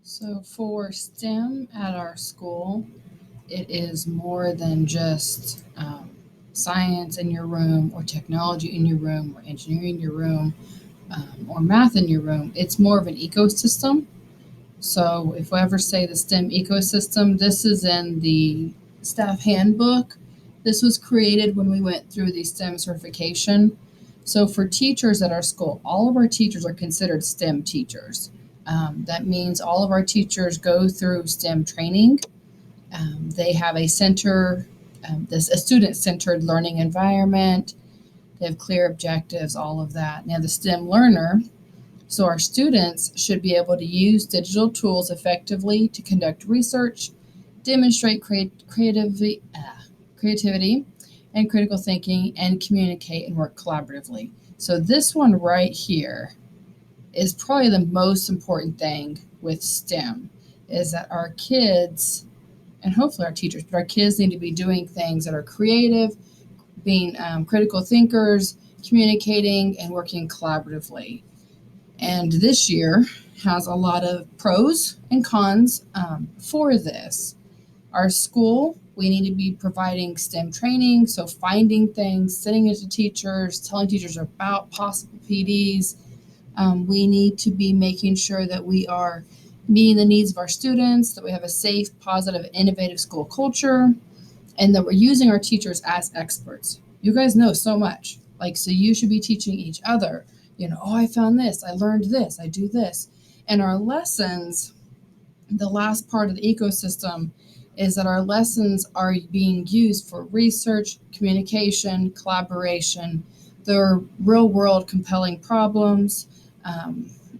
So for STEM at our school, it is more than just science in your room or technology in your room or engineering in your room or math in your room. It's more of an ecosystem. So if we ever say the STEM ecosystem, this is in the staff handbook. This was created when we went through the STEM certification. So for teachers at our school, all of our teachers are considered STEM teachers. That means all of our teachers go through STEM training. They have a center, this a student-centered learning environment. They have clear objectives, all of that. Now the STEM learner, so our students should be able to use digital tools effectively to conduct research, demonstrate creativity and critical thinking, and communicate and work collaboratively. So this one right here is probably the most important thing with STEM is that our kids and hopefully our teachers, but our kids need to be doing things that are creative, being critical thinkers, communicating, and working collaboratively. And this year has a lot of pros and cons for this. Our school, we need to be providing STEM training, so finding things, sending it to teachers, telling teachers about possible PDs. We need to be making sure that we are meeting the needs of our students, that we have a safe, positive, innovative school culture, and that we're using our teachers as experts. You guys know so much. Like, so you should be teaching each other. Oh, I found this, I learned this, I do this. And our lessons, the last part of the ecosystem is that our lessons are being used for research, communication, collaboration. They're real world compelling problems.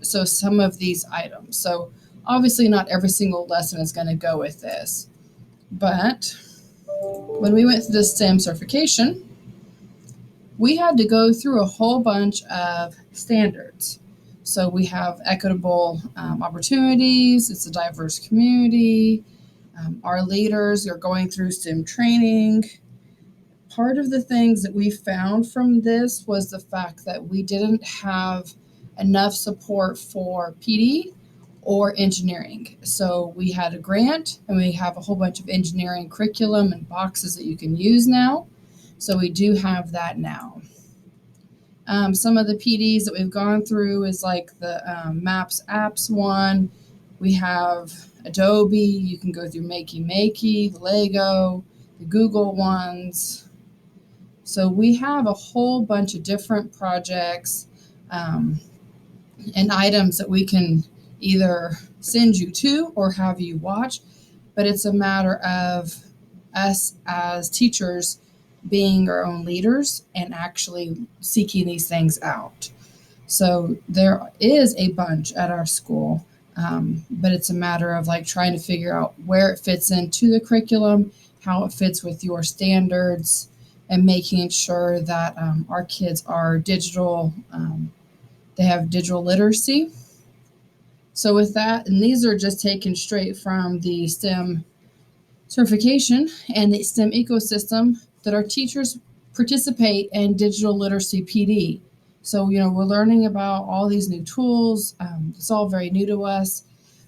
So some of these items. So obviously not every single lesson is going to go with this. But when we went through the STEM certification, we had to go through a whole bunch of standards. So we have equitable opportunities, it's a diverse community, our leaders are going through STEM training. Part of the things that we found from this was the fact that we didn't have enough support for PD or engineering. So we had a grant and we have a whole bunch of engineering curriculum and boxes that you can use now. So we do have that now. Some of the PDs that we've gone through is like the Maps Apps one. We have Adobe. You can go through Makey, the Lego, the Google ones. So we have a whole bunch of different projects and items that we can either send you to or have you watch. But it's a matter of us as teachers being our own leaders and actually seeking these things out. So there is a bunch at our school, but it's a matter of like trying to figure out where it fits into the curriculum, how it fits with your standards, and making sure that our kids are digital, they have digital literacy. So with that, and these are just taken straight from the STEM certification and the STEM ecosystem, that our teachers participate in digital literacy PD. So, we're learning about all these new tools. It's all very new to us.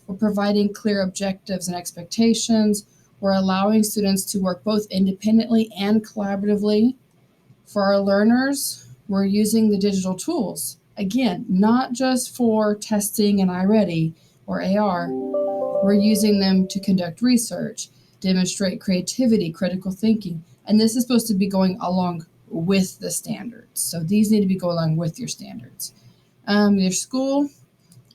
We're providing clear objectives and expectations. We're allowing students to work both independently and collaboratively. For our learners, we're using the digital tools. Again, not just for testing and iReady or AR, we're using them to conduct research, demonstrate creativity, critical thinking, and this is supposed to be going along with the standards. So these need to be going along with your standards. Your school,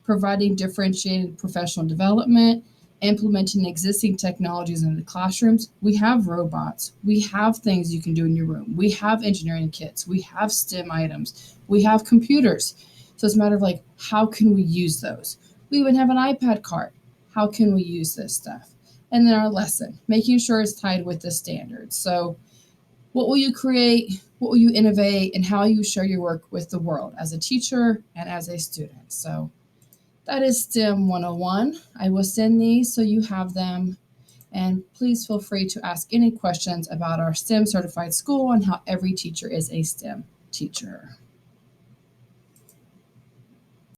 providing differentiated professional development, implementing existing technologies in the classrooms. We have robots. We have things you can do in your room. We have engineering kits. We have STEM items. We have computers. So it's a matter of like, how can we use those? We even have an iPad cart. How can we use this stuff? And then our lesson, making sure it's tied with the standards. So what will you create? What will you innovate? And how you share your work with the world as a teacher and as a student. So that is STEM 101. I will send these so you have them. And please feel free to ask any questions about our STEM certified school and how every teacher is a STEM teacher.